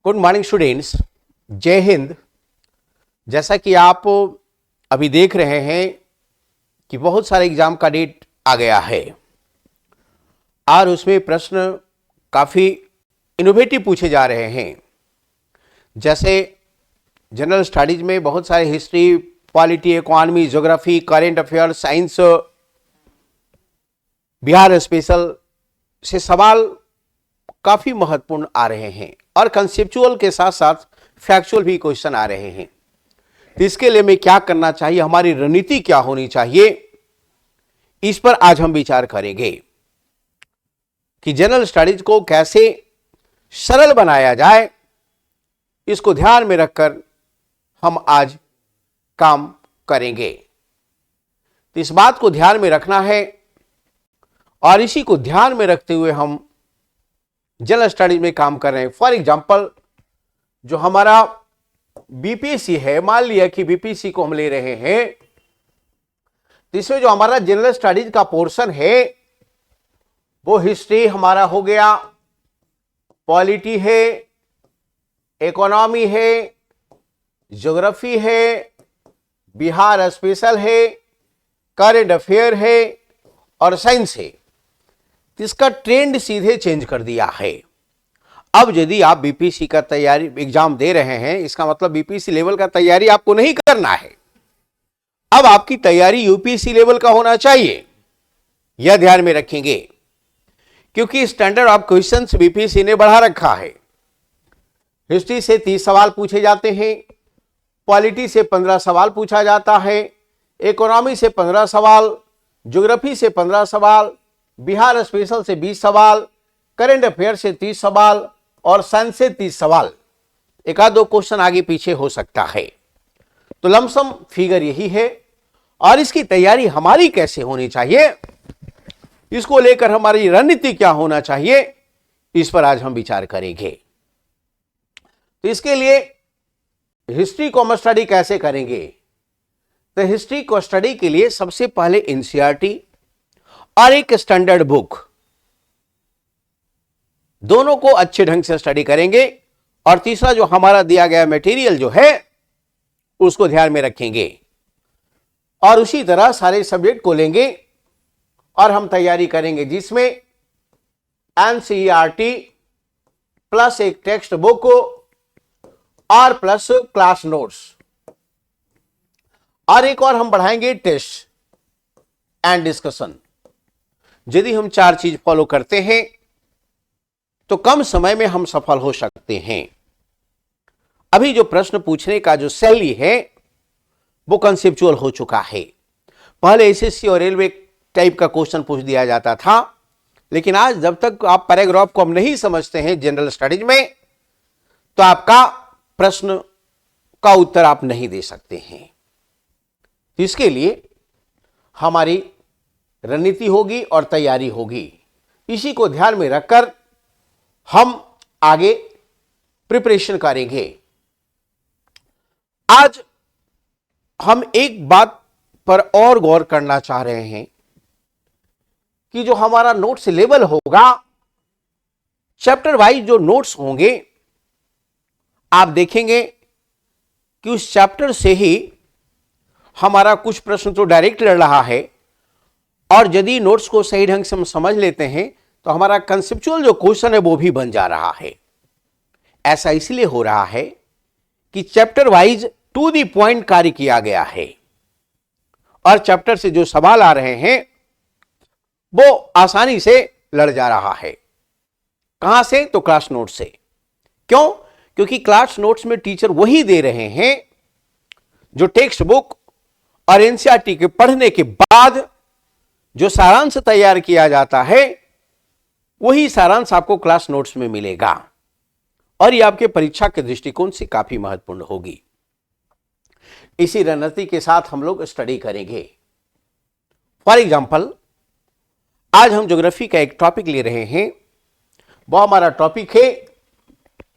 Good morning students, जय हिंद। जैसा कि आप अभी देख रहे हैं कि बहुत सारे एग्जाम का डेट आ गया है और उसमें प्रश्न काफ़ी इनोवेटिव पूछे जा रहे हैं। जैसे जनरल स्टडीज में बहुत सारे history, polity, economy, geography, current affair, science, Bihar special से सवाल काफ़ी महत्वपूर्ण आ रहे हैं और कंसेप्चुअल के साथ साथ फैक्चुअल भी क्वेश्चन आ रहे हैं। तो इसके लिए हमें क्या करना चाहिए, हमारी रणनीति क्या होनी चाहिए, इस पर आज हम विचार करेंगे कि जनरल स्टडीज को कैसे सरल बनाया जाए। इसको ध्यान में रखकर हम आज काम करेंगे। तो इस बात को ध्यान में रखना है और इसी को ध्यान में रखते हुए हम जनरल स्टडीज में काम कर रहे हैं। फॉर एग्जाम्पल, जो हमारा बीपीएससी है, मान लिया कि बीपीएससी को हम ले रहे हैं, तो इसमें जो हमारा जनरल स्टडीज का पोर्शन है वो हिस्ट्री हमारा हो गया, पॉलिटी है, इकोनॉमी है, ज्योग्राफी है, बिहार स्पेशल है, करेंट अफेयर है और साइंस है। इसका ट्रेंड सीधे चेंज कर दिया है। अब यदि आप बीपीएससी का तैयारी एग्जाम दे रहे हैं, इसका मतलब बीपीएससी लेवल का तैयारी आपको नहीं करना है। अब आपकी तैयारी यूपीएससी लेवल का होना चाहिए, यह ध्यान में रखेंगे, क्योंकि स्टैंडर्ड ऑफ क्वेश्चंस बीपीएससी ने बढ़ा रखा है। हिस्ट्री से 30 सवाल पूछे जाते हैं, पॉलिटी से 15 सवाल पूछा जाता है, इकोनॉमी से 15 सवाल, ज्योग्राफी से 15 सवाल, बिहार स्पेशल से 20 सवाल, करेंट अफेयर से 30 सवाल और साइंस से 30 सवाल। एक आध दो क्वेश्चन आगे पीछे हो सकता है। तो लमसम फिगर यही है और इसकी तैयारी हमारी कैसे होनी चाहिए, इसको लेकर हमारी रणनीति क्या होना चाहिए, इस पर आज हम विचार करेंगे। तो इसके लिए हिस्ट्री को हम स्टडी कैसे करेंगे? तो हिस्ट्री को स्टडी के लिए सबसे पहले एनसीईआरटी और एक स्टैंडर्ड बुक, दोनों को अच्छे ढंग से स्टडी करेंगे और तीसरा जो हमारा दिया गया मटेरियल जो है उसको ध्यान में रखेंगे और उसी तरह सारे सब्जेक्ट को लेंगे और हम तैयारी करेंगे, जिसमें एनसीईआरटी प्लस एक टेक्स्ट बुक और प्लस क्लास नोट्स और एक और हम बढ़ाएंगे टेस्ट एंड डिस्कशन। यदि हम 4 चीज फॉलो करते हैं तो कम समय में हम सफल हो सकते हैं। अभी जो प्रश्न पूछने का जो शैली है वो कंसेप्चुअल हो चुका है। पहले एसएससी और रेलवे टाइप का क्वेश्चन पूछ दिया जाता था, लेकिन आज जब तक आप पैराग्राफ को हम नहीं समझते हैं जनरल स्टडीज में, तो आपका प्रश्न का उत्तर आप नहीं दे सकते हैं। इसके लिए हमारी रणनीति होगी और तैयारी होगी। इसी को ध्यान में रखकर हम आगे प्रिपरेशन करेंगे। आज हम एक बात पर और गौर करना चाह रहे हैं कि जो हमारा नोट्स लेवल होगा, चैप्टर वाइज जो नोट्स होंगे, आप देखेंगे कि उस चैप्टर से ही हमारा कुछ प्रश्न तो डायरेक्ट लड़ रहा है और यदि नोट्स को सही ढंग से हम समझ लेते हैं तो हमारा कंसेप्चुअल जो क्वेश्चन है वो भी बन जा रहा है। ऐसा इसलिए हो रहा है कि chapter wise to the point कार्य किया गया है और चैप्टर से जो सवाल आ रहे हैं वो आसानी से लड़ जा रहा है। कहां से? तो क्लास नोट से। क्यों? क्योंकि क्लास नोट्स में टीचर वही दे रहे हैं जो टेक्स्ट बुक और एनसीईआरटी के पढ़ने के बाद जो सारांश तैयार किया जाता है वही सारांश आपको क्लास नोट्स में मिलेगा और ये आपके परीक्षा के दृष्टिकोण से काफी महत्वपूर्ण होगी। इसी रणनीति के साथ हम लोग स्टडी करेंगे। फॉर एग्जाम्पल, आज हम ज्योग्राफी का एक टॉपिक ले रहे हैं। वो हमारा टॉपिक है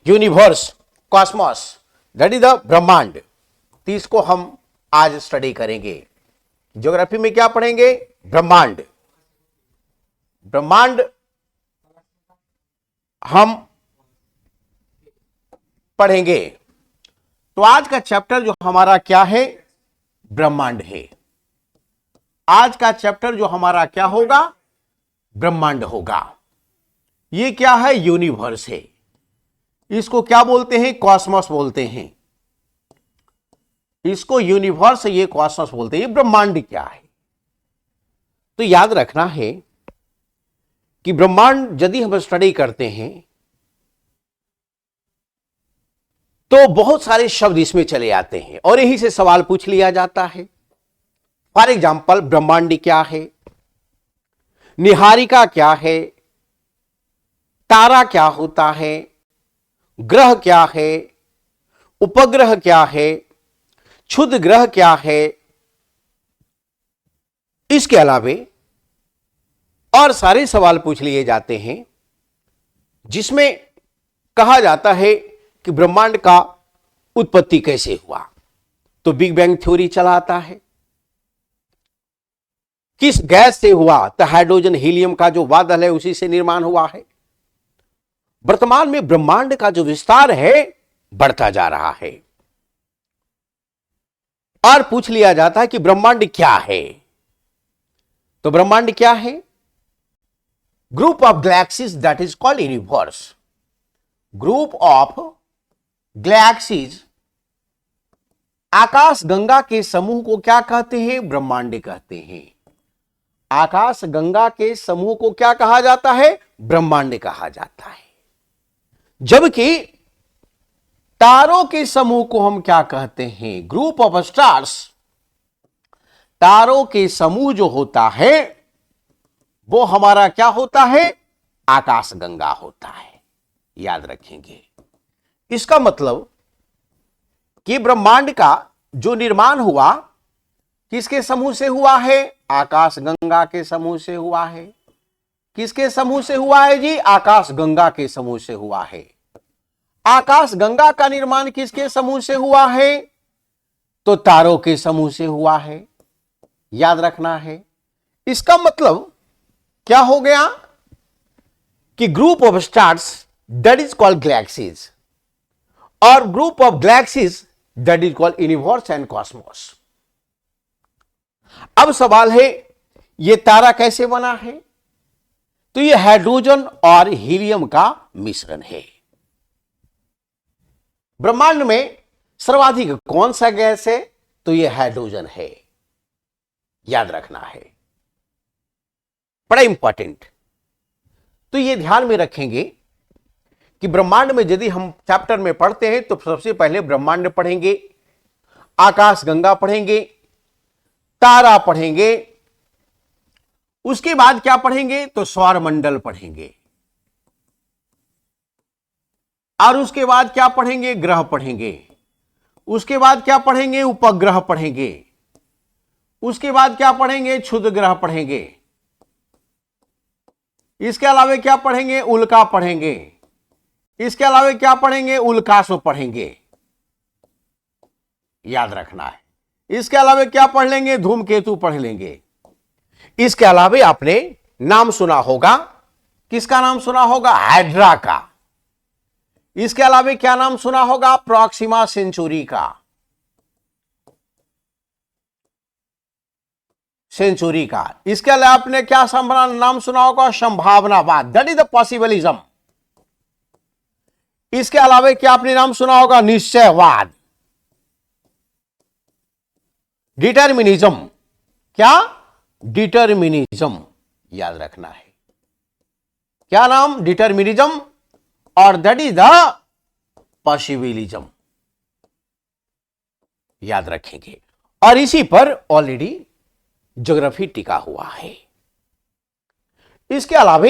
universe, Cosmos, that is the ब्रह्मांड। तो इसको हम आज स्टडी करेंगे। ज्योग्राफी में क्या पढ़ेंगे? ब्रह्मांड। ब्रह्मांड हम पढ़ेंगे। तो आज का चैप्टर जो हमारा क्या है, ब्रह्मांड है। आज का चैप्टर जो हमारा क्या होगा, ब्रह्मांड होगा। ये क्या है, यूनिवर्स है। इसको क्या बोलते हैं, कॉस्मोस बोलते हैं। इसको यूनिवर्स, ये कॉस्मोस बोलते हैं। ये ब्रह्मांड क्या है, तो याद रखना है कि ब्रह्मांड यदि हम स्टडी करते हैं तो बहुत सारे शब्द इसमें चले आते हैं और यहीं से सवाल पूछ लिया जाता है। फॉर एग्जाम्पल, ब्रह्मांड क्या है, निहारिका क्या है, तारा क्या होता है, ग्रह क्या है, उपग्रह क्या है, क्षुद्र ग्रह क्या है। इसके अलावे और सारे सवाल पूछ लिए जाते हैं जिसमें कहा जाता है कि ब्रह्मांड का उत्पत्ति कैसे हुआ। तो बिग बैंग थ्योरी चलाता है। किस गैस से हुआ, तो हाइड्रोजन हीलियम का जो बादल है उसी से निर्माण हुआ है। वर्तमान में ब्रह्मांड का जो विस्तार है बढ़ता जा रहा है। और पूछ लिया जाता है कि ब्रह्मांड क्या है, तो ब्रह्मांड क्या है, group of galaxies that is called universe. Group of galaxies, आकाश गंगा के समूह को क्या कहते हैं, ब्रह्मांड कहते हैं। आकाश गंगा के समूह को क्या कहा जाता है, ब्रह्मांड कहा जाता है। जबकि तारों के समूह को हम क्या कहते हैं, ग्रुप ऑफ स्टार्स। तारों के समूह जो होता है वो हमारा क्या होता है, आकाश गंगा होता है। याद रखेंगे। इसका मतलब कि ब्रह्मांड का जो निर्माण हुआ किसके समूह से हुआ है, आकाश गंगा के समूह से हुआ है। किसके समूह से हुआ है जी, आकाश गंगा के समूह से हुआ है। आकाश गंगा का निर्माण किसके समूह से हुआ है, तो तारों के समूह से हुआ है। याद रखना है। इसका मतलब क्या हो गया कि group of stars that is called galaxies और group of galaxies that is called universe and cosmos. अब सवाल है ये तारा कैसे बना है, तो ये हाइड्रोजन और हीलियम का मिश्रण है। ब्रह्मांड में सर्वाधिक कौन सा गैस है, तो ये हाइड्रोजन है। याद रखना है, बड़ा इंपॉर्टेंट। तो ये ध्यान में रखेंगे कि ब्रह्मांड में यदि हम चैप्टर में पढ़ते हैं तो सबसे पहले ब्रह्मांड पढ़ेंगे, आकाश गंगा पढ़ेंगे, तारा पढ़ेंगे, उसके बाद क्या पढ़ेंगे, तो सौरमंडल पढ़ेंगे, और उसके बाद क्या पढ़ेंगे, ग्रह पढ़ेंगे, उसके बाद क्या पढ़ेंगे, उपग्रह पढ़ेंगे, उसके बाद क्या पढ़ेंगे, क्षुद्र ग्रह पढ़ेंगे, इसके अलावा क्या पढ़ेंगे, उल्का पढ़ेंगे, इसके अलावा क्या पढ़ेंगे, उल्कासो पढ़ेंगे। याद रखना है। इसके अलावा क्या पढ़ लेंगे, धूमकेतु पढ़ लेंगे। इसके अलावा आपने नाम सुना होगा, किसका नाम सुना होगा, हाइड्रा का। इसके अलावा क्या नाम सुना होगा, प्रॉक्सिमा सेंचुरी का। सेंचुरी का। इसके अलावा आपने क्या नाम सुना होगा, संभावनावाद, दैट इज द पॉसिबलिज्म। इसके अलावा क्या आपने नाम सुना होगा, निश्चयवाद, डिटर्मिनिज्म। क्या, डिटर्मिनिज्म। याद रखना है, क्या नाम, डिटर्मिनिज्म, और दैट इज द पॉसिबलिज्म। याद रखेंगे। और इसी पर ऑलरेडी ज्योग्राफी टिका हुआ है। इसके अलावा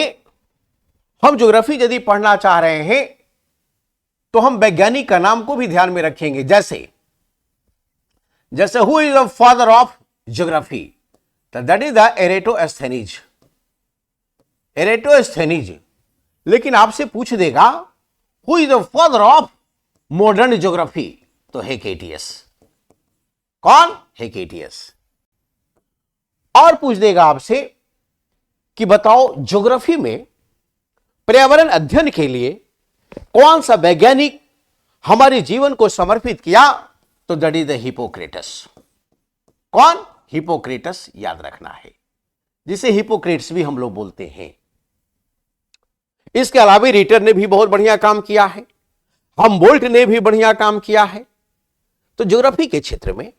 हम ज्योग्राफी यदि पढ़ना चाह रहे हैं तो हम वैज्ञानिक का नाम को भी ध्यान में रखेंगे। जैसे who is the father of geography, that is the Eratosthenes. Eratosthenes. लेकिन आपसे पूछ देगा who is the father of modern geography, तो हेकेटियस। कौन, हेकेटियस। और पूछ देगा आपसे कि बताओ ज्योग्राफी में पर्यावरण अध्ययन के लिए कौन सा वैज्ञानिक हमारे जीवन को समर्पित किया, तो दैट इज द हिपोक्रेटस। कौन? हिपोक्रेटस, याद रखना है, जिसे हिपोक्रेट्स भी हम लोग बोलते हैं। इसके अलावा रिटर ने भी बहुत बढ़िया काम किया है, हमबोल्ट ने भी बढ़िया काम किया है। तो ज्योग्राफी के क्षेत्र में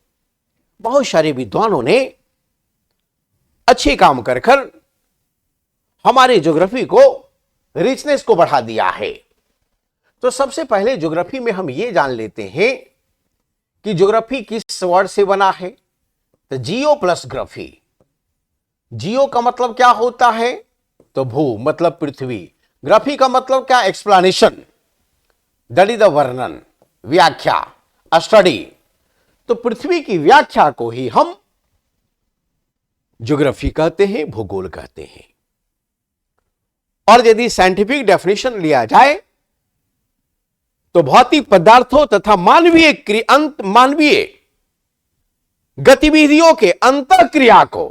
बहुत सारे विद्वानों ने अच्छे काम कर हमारे ज्योग्राफी को, रिचनेस को बढ़ा दिया है। तो सबसे पहले ज्योग्राफी में हम ये जान लेते हैं कि ज्योग्राफी किस वर्ड से बना है। तो जियो प्लस ग्राफी। जियो का मतलब क्या होता है? तो भू मतलब पृथ्वी। ग्राफी का मतलब क्या? एक्सप्लेनेशन, दैट इज द वर्णन, व्याख्या, स्टडी। तो पृथ्वी की व्याख्या को ही हम ज्योग्राफी कहते हैं, भूगोल कहते हैं। और यदि साइंटिफिक डेफिनेशन लिया जाए तो भौतिक पदार्थों तथा मानवीय गतिविधियों के अंतःक्रिया को,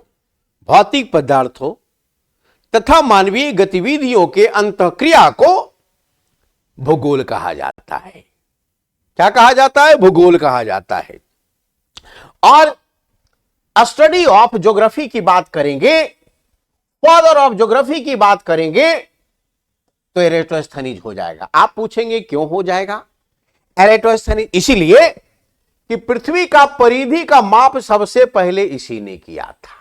भौतिक पदार्थों तथा मानवीय गतिविधियों के अंतःक्रिया को भूगोल कहा जाता है। क्या कहा जाता है? भूगोल कहा जाता है। और स्टडी ऑफ ज्योग्राफी की बात करेंगे, फादर ऑफ ज्योग्राफी की बात करेंगे, तो एरेटोस्थनीज हो जाएगा। आप पूछेंगे क्यों हो जाएगा एरेटोस्थनीज? इसीलिए कि पृथ्वी का परिधि का माप सबसे पहले इसी ने किया था,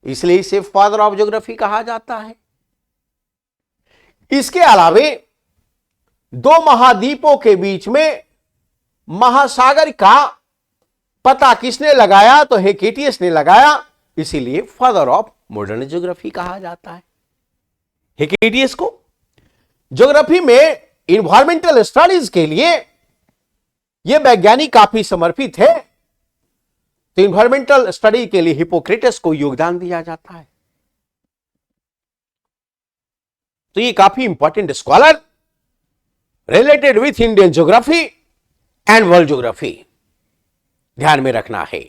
इसलिए इसे फादर ऑफ ज्योग्राफी कहा जाता है। इसके अलावे दो महाद्वीपों के बीच में महासागर का पता किसने लगाया? तो हेकेटियस ने लगाया, इसीलिए फादर ऑफ मॉडर्न ज्योग्राफी कहा जाता है हेकेटियस को। ज्योग्राफी में इन्वायरमेंटल स्टडीज के लिए यह वैज्ञानिक काफी समर्पित है, तो इन्वायरमेंटल स्टडी के लिए हिपोक्रेटस को योगदान दिया जाता है। तो ये काफी important scholar related with Indian geography and world geography, ध्यान में रखना है।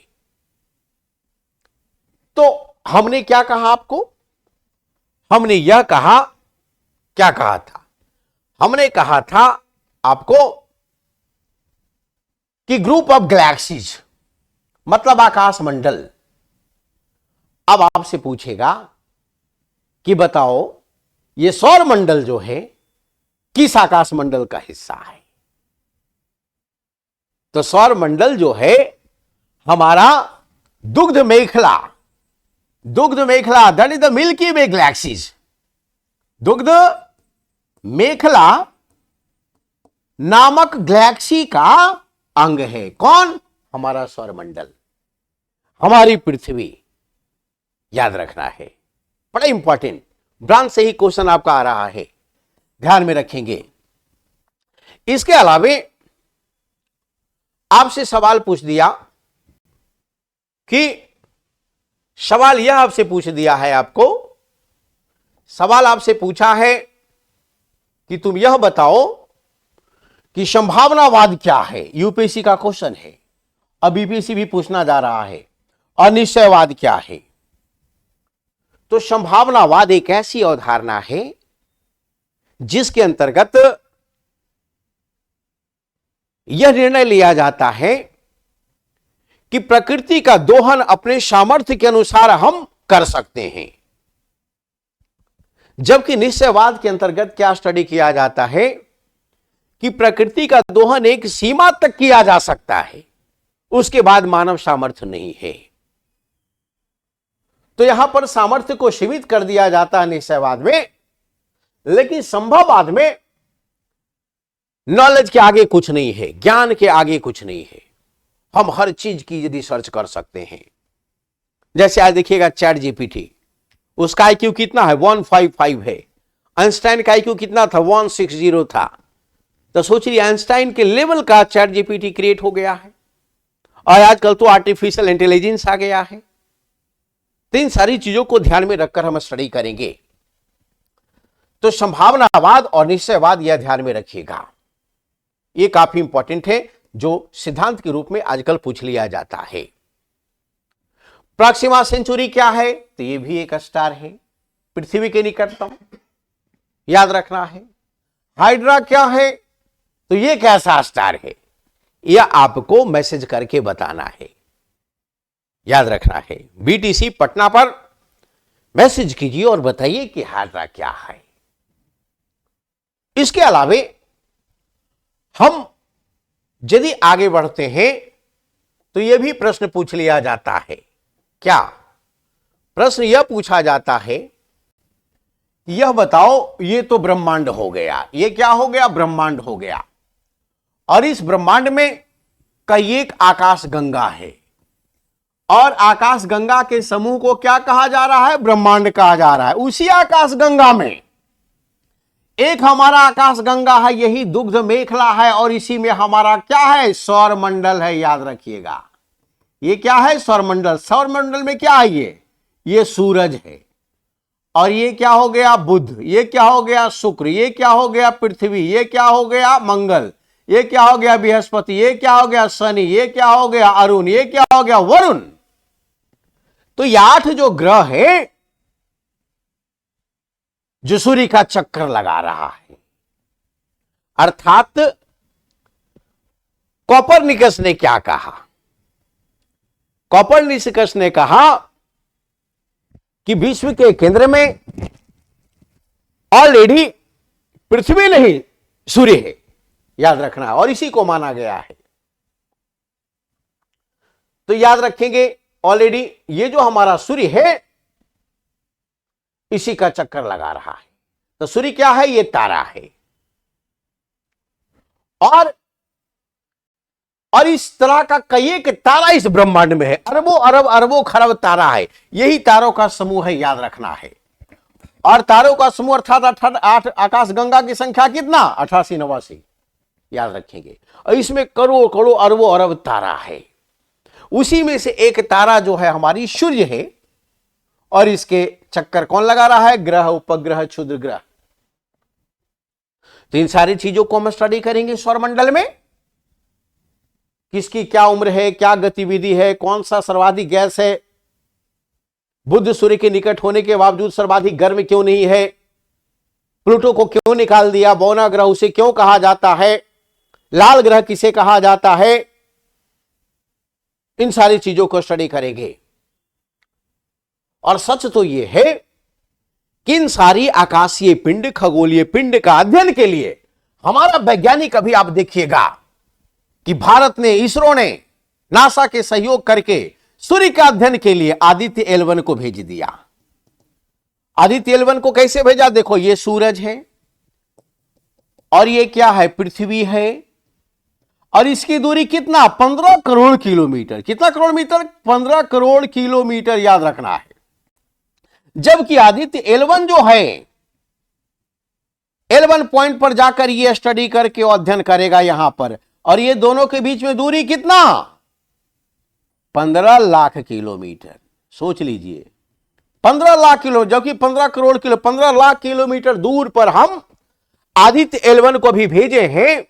तो हमने क्या कहा आपको? हमने यह कहा, क्या कहा था? हमने कहा था आपको कि ग्रुप ऑफ गैलेक्सीज मतलब आकाश मंडल। अब आपसे पूछेगा कि बताओ ये सौर मंडल जो है किस आकाश मंडल का हिस्सा है? तो सौर मंडल जो है हमारा दुग्ध मेखला that is the milky way galaxies. दुग्ध मेखला नामक गैलेक्सी का अंग है। कौन? हमारा सौर मंडल, हमारी पृथ्वी, याद रखना है, बड़ा इंपॉर्टेंट। ब्रांच से ही क्वेश्चन आपका आ रहा है, ध्यान में रखेंगे। इसके अलावे आपसे सवाल पूछ दिया कि सवाल यह आपसे पूछ दिया है, आपको सवाल आपसे पूछा है कि तुम यह बताओ कि संभावनावाद क्या है। यूपीएससी का क्वेश्चन है, अब बीपीएससी भी पूछना जा रहा है। अनिश्चयवाद क्या है? तो संभावनावाद एक ऐसी अवधारणा है जिसके अंतर्गत यह निर्णय लिया जाता है कि प्रकृति का दोहन अपने सामर्थ्य के अनुसार हम कर सकते हैं, जबकि निश्चयवाद के अंतर्गत क्या स्टडी किया जाता है कि प्रकृति का दोहन एक सीमा तक किया जा सकता है, उसके बाद मानव सामर्थ्य नहीं है। तो यहां पर सामर्थ्य को सीमित कर दिया जाता है निश्चयवाद में, लेकिन संभववाद में नॉलेज के आगे कुछ नहीं है, ज्ञान के आगे कुछ नहीं है। हम हर चीज की यदि सर्च कर सकते हैं, जैसे आज देखिएगा चैट जीपीटी, उसका आईक्यू कितना है? 155 है। आइंस्टाइन का आईक्यू कितना था? 160 था। तो सोचिए आइंस्टाइन के लेवल का चैट जीपीटी क्रिएट हो गया है, और आजकल तो आर्टिफिशियल इंटेलिजेंस आ गया है। तो इन सारी चीजों को ध्यान में रखकर हम स्टडी करेंगे। तो संभावनावाद और निश्चयवाद यह ध्यान में रखिएगा, यह काफी इंपॉर्टेंट है, जो सिद्धांत के रूप में आजकल पूछ लिया जाता है। प्रॉक्सिमा सेंचुरी क्या है? तो यह भी एक स्टार है, पृथ्वी के निकटतम, याद रखना है। हाइड्रा क्या है? तो ये कैसा स्टार है, यह आपको मैसेज करके बताना है, याद रखना है। बीटीसी पटना पर मैसेज कीजिए और बताइए कि हाजरा क्या है। इसके अलावे हम यदि आगे बढ़ते हैं तो यह भी प्रश्न पूछ लिया जाता है। क्या प्रश्न यह पूछा जाता है, यह बताओ, ये तो ब्रह्मांड हो गया, ये क्या हो गया, ब्रह्मांड हो गया, और इस ब्रह्मांड में कई एक आकाश गंगा है, और आकाश गंगा के समूह को क्या कहा जा रहा है, ब्रह्मांड कहा जा रहा है। उसी आकाश गंगा में एक हमारा आकाश गंगा है, यही दुग्ध मेखला है, और इसी में हमारा क्या है, सौर मंडल है। याद रखिएगा, ये क्या है, सौर मंडल। सौर मंडल में क्या है, ये सूरज है, और ये क्या हो गया, बुध, ये क्या हो गया, शुक्र, ये क्या हो गया, पृथ्वी, ये क्या हो गया, मंगल, ये क्या हो गया, बृहस्पति, ये क्या हो गया, शनि, ये क्या हो गया, अरुण, ये क्या हो गया, वरुण। तो ये 8 जो ग्रह है जो सूर्य का चक्कर लगा रहा है, अर्थात कोपरनिकस ने क्या कहा, कोपरनिकस ने कहा कि विश्व के केंद्र में ऑलरेडी पृथ्वी नहीं सूर्य है, याद रखना है, और इसी को माना गया है। तो याद रखेंगे, ऑलरेडी ये जो हमारा सूर्य है इसी का चक्कर लगा रहा है। तो सूर्य क्या है, ये तारा है, और इस तरह का कई एक तारा इस ब्रह्मांड में है, अरबों अरब अरबों खरब तारा है, यही तारों का समूह है, याद रखना है। और तारों का समूह अर्थात 8 आकाश गंगा की संख्या कितना, 88 89, याद रखेंगे। और इसमें करोड़ करोड़ अरबों अरब तारा है, उसी में से एक तारा जो है हमारी सूर्य है, और इसके चक्कर कौन लगा रहा है, ग्रह, उपग्रह, क्षुद्र ग्रह। तो इन सारी चीजों को हम स्टडी करेंगे। सौरमंडल में किसकी क्या उम्र है, क्या गतिविधि है, कौन सा सर्वाधिक गैस है, बुध सूर्य के निकट होने के बावजूद सर्वाधिक गर्म क्यों नहीं है, प्लूटो को क्यों निकाल दिया, बौना ग्रह उसे क्यों कहा जाता है, लाल ग्रह किसे कहा जाता है, इन सारी चीजों को स्टडी करेंगे। और सच तो यह है कि इन सारी आकाशीय पिंड, खगोलीय पिंड का अध्ययन के लिए हमारा वैज्ञानिक, अभी आप देखिएगा कि भारत ने, इसरो ने नासा के सहयोग करके सूर्य का अध्ययन के लिए आदित्य L1 को भेज दिया। आदित्य L1 को कैसे भेजा, देखो ये सूरज है, और ये क्या है, पृथ्वी है, और इसकी दूरी कितना, 15 करोड़ किलोमीटर। कितना करोड़ मीटर, 15 करोड़ किलोमीटर, याद रखना है। जबकि आदित्य L1 जो है, L1 पॉइंट पर जाकर ये स्टडी करके अध्ययन करेगा यहां पर, और ये दोनों के बीच में दूरी कितना, 15 लाख किलोमीटर। सोच लीजिए, 15 लाख किलो, जबकि 15 करोड़ किलो, 15 लाख किलोमीटर दूर पर हम आदित्य L1 को भी भेजे हैं,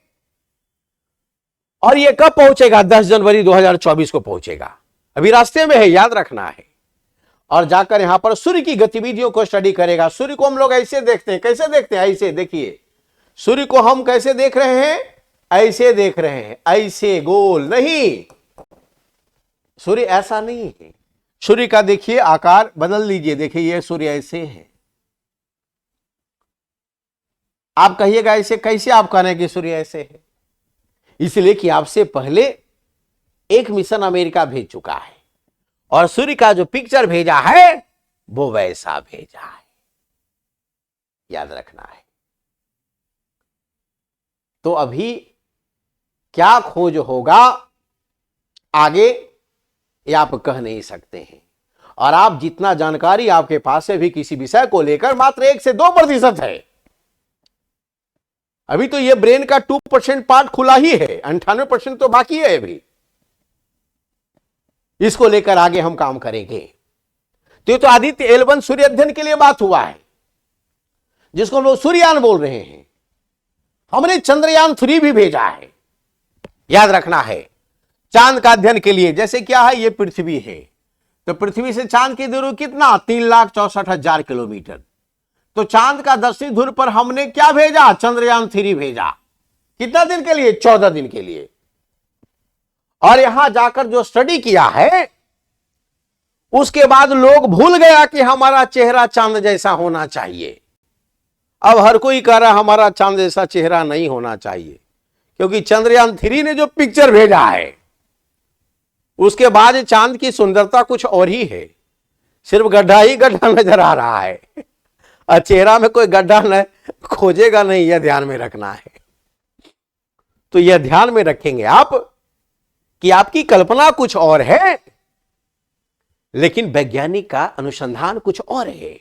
और ये कब पहुंचेगा, 10 जनवरी 2024 को पहुंचेगा, अभी रास्ते में है, याद रखना है। और जाकर यहां पर सूर्य की गतिविधियों को स्टडी करेगा। सूर्य को हम लोग ऐसे देखते हैं, कैसे देखते हैं, ऐसे देखिए, सूर्य को हम कैसे देख रहे हैं, ऐसे देख रहे हैं, ऐसे गोल नहीं, सूर्य ऐसा नहीं है। सूर्य का देखिए आकार बदल लीजिए, देखिए ये सूर्य ऐसे है। आप कहिएगा ऐसे कैसे, आप कह रहे हैं कि सूर्य ऐसे है, इसलिए कि आपसे पहले एक मिशन अमेरिका भेज चुका है, और सूर्य का जो पिक्चर भेजा है वो वैसा भेजा है, याद रखना है। तो अभी क्या खोज होगा आगे, ये आप कह नहीं सकते हैं। और आप जितना जानकारी आपके पास है भी किसी विषय को लेकर मात्र 1 से 2% है। अभी तो ये ब्रेन का 2% पार्ट खुला ही है, 98% तो बाकी है अभी। इसको लेकर आगे हम काम करेंगे। तो ये तो आदित्य L1 सूर्य अध्ययन के लिए बात हुआ है, जिसको हम लोग सूर्ययान बोल रहे हैं। हमने चंद्रयान 3 भी भेजा है, याद रखना है, चांद का अध्ययन के लिए। जैसे क्या है, ये पृथ्वी है, तो पृथ्वी से चांद की दूरी कितना, 3,64,000 किलोमीटर। तो चांद का दक्षिणी ध्रुव पर हमने क्या भेजा, चंद्रयान 3 भेजा, कितना दिन के लिए? 14 दिन के लिए। और यहां जाकर जो स्टडी किया है, उसके बाद लोग भूल गया कि हमारा चेहरा चांद जैसा होना चाहिए। अब हर कोई कह रहा हमारा चांद जैसा चेहरा नहीं होना चाहिए, क्योंकि चंद्रयान 3 ने जो पिक्चर भेजा है, उसके बाद चांद की सुंदरता कुछ और ही है। सिर्फ गड्ढा ही गड्ढा नजर आ रहा है, और चेहरा में कोई गड्ढा न खोजेगा नहीं, यह ध्यान में रखना है। तो यह ध्यान में रखेंगे आप कि आपकी कल्पना कुछ और है, लेकिन वैज्ञानिक का अनुसंधान कुछ और है।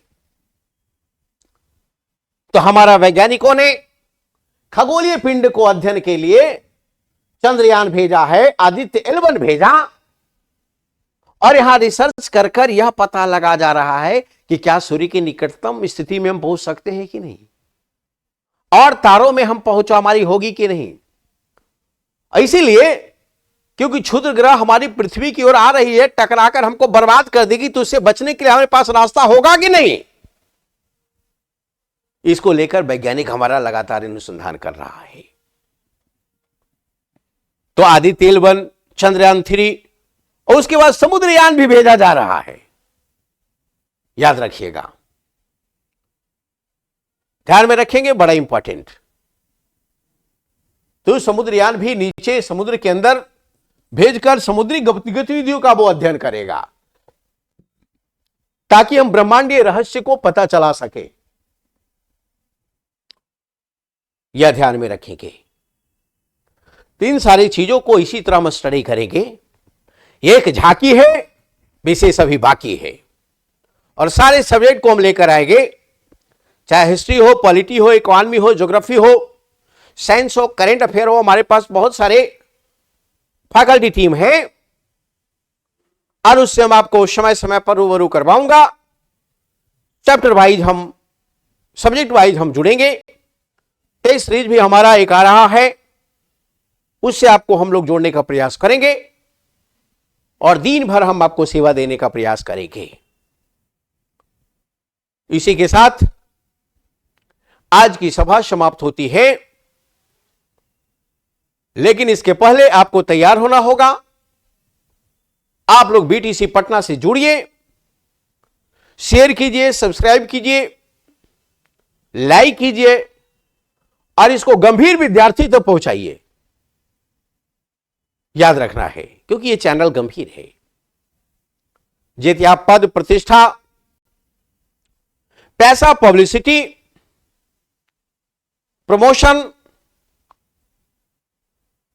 तो हमारा वैज्ञानिकों ने खगोलीय पिंड को अध्ययन के लिए चंद्रयान भेजा है, आदित्य L1 भेजा, और यहां रिसर्च कर कर यह पता लगा जा रहा है कि क्या सूर्य की निकटतम स्थिति में हम पहुंच सकते हैं कि नहीं, और तारों में हम पहुंच हमारी होगी कि नहीं। इसीलिए क्योंकि क्षुद्र ग्रह हमारी पृथ्वी की ओर आ रही है, टकराकर हमको बर्बाद कर देगी, तो उससे बचने के लिए हमारे पास रास्ता होगा कि नहीं, इसको लेकर वैज्ञानिक हमारा लगातार अनुसंधान कर रहा है। तो आदित्य L1, चंद्रयान 3, और उसके बाद समुद्रयान भी भेजा जा रहा है। याद रखिएगा, ध्यान में रखेंगे, बड़ा इंपॉर्टेंट। तो समुद्रयान भी नीचे समुद्र के अंदर भेजकर समुद्री गतिविधियों का वो अध्ययन करेगा, ताकि हम ब्रह्मांडीय रहस्य को पता चला सके। यह ध्यान में रखेंगे। तीन सारी चीजों को इसी तरह हम स्टडी करेंगे। एक झांकी है, विशेष अभी बाकी है, और सारे सब्जेक्ट को हम लेकर आएंगे, चाहे हिस्ट्री हो, पॉलिटी हो, इकोनॉमी हो, ज्योग्राफी हो, साइंस हो, करंट अफेयर हो। हमारे पास बहुत सारे फैकल्टी टीम है, और उससे हम आपको समय समय पर रूबरू करवाऊंगा। चैप्टर वाइज हम, सब्जेक्ट वाइज हम जुड़ेंगे। टेस्ट सीरीज भी हमारा एक आ रहा है, उससे आपको हम लोग जोड़ने का प्रयास करेंगे, और दिन भर हम आपको सेवा देने का प्रयास करेंगे। इसी के साथ आज की सभा समाप्त होती है, लेकिन इसके पहले आपको तैयार होना होगा। आप लोग BTC पटना से जुड़िए, शेयर कीजिए, सब्सक्राइब कीजिए, लाइक कीजिए, और इसको गंभीर विद्यार्थी तक पहुंचाइए। याद रखना है, क्योंकि यह चैनल गंभीर है। यदि आप पद, प्रतिष्ठा, पैसा, पब्लिसिटी, प्रमोशन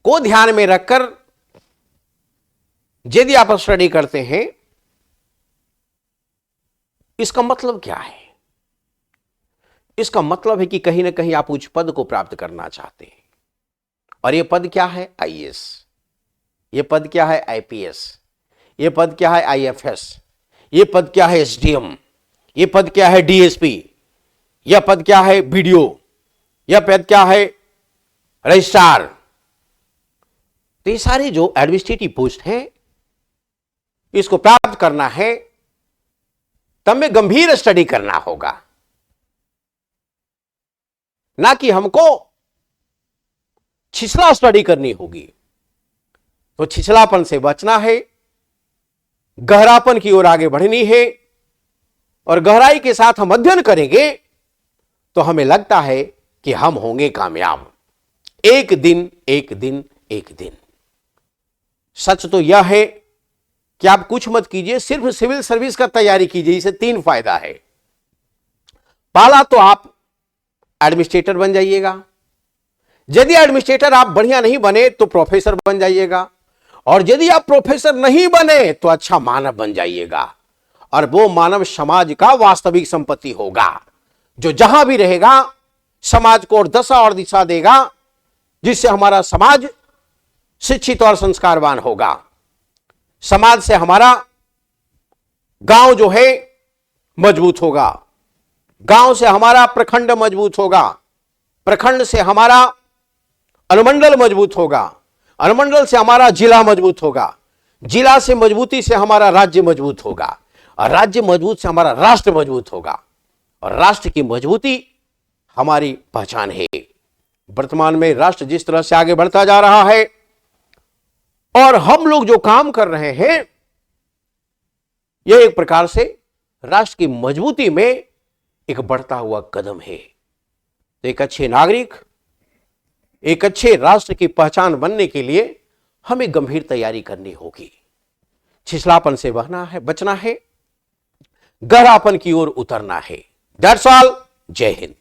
को ध्यान में रखकर यदि आप स्टडी करते हैं, इसका मतलब क्या है? इसका मतलब है कि कहीं ना कहीं आप उच्च पद को प्राप्त करना चाहते हैं। और यह पद क्या है? IAS। यह पद क्या है? IPS। यह पद क्या है? IFS। यह पद क्या है? SDM। यह पद क्या है? DSP। यह पद क्या है? BDO। यह पद क्या है? रजिस्ट्रार। तो ये सारे जो एडमिनिस्ट्रेटिव पोस्ट हैं, इसको प्राप्त करना है, तब में गंभीर स्टडी करना होगा, ना कि हमको छिछला स्टडी करनी होगी। तो छिछलापन से बचना है, गहरापन की ओर आगे बढ़नी है, और गहराई के साथ हम अध्ययन करेंगे तो हमें लगता है कि हम होंगे कामयाब। एक दिन एक दिन एक दिन। सच तो यह है कि आप कुछ मत कीजिए, सिर्फ सिविल सर्विस का तैयारी कीजिए। इसे 3 फायदा है। पहला तो आप एडमिनिस्ट्रेटर बन जाइएगा। यदि एडमिनिस्ट्रेटर आप बढ़िया नहीं बने तो प्रोफेसर बन जाइएगा, और यदि आप प्रोफेसर नहीं बने तो अच्छा मानव बन जाइएगा, और वो मानव समाज का वास्तविक संपत्ति होगा, जो जहां भी रहेगा समाज को और दशा और दिशा देगा, जिससे हमारा समाज शिक्षित और संस्कारवान होगा। समाज से हमारा गांव जो है मजबूत होगा, गांव से हमारा प्रखंड मजबूत होगा, प्रखंड से हमारा अनुमंडल मजबूत होगा, अनुमंडल से हमारा जिला मजबूत होगा, जिला से मजबूती से हमारा राज्य मजबूत होगा, और राज्य मजबूत से हमारा राष्ट्र मजबूत होगा, और राष्ट्र की मजबूती हमारी पहचान है। वर्तमान में राष्ट्र जिस तरह से आगे बढ़ता जा रहा है और हम लोग जो काम कर रहे हैं, यह एक प्रकार से राष्ट्र की मजबूती में एक बढ़ता हुआ कदम है। तो एक अच्छे नागरिक, एक अच्छे राष्ट्र की पहचान बनने के लिए हमें गंभीर तैयारी करनी होगी। छिछलापन से बचना है, गहरापन की ओर उतरना है। That's all. जय हिंद।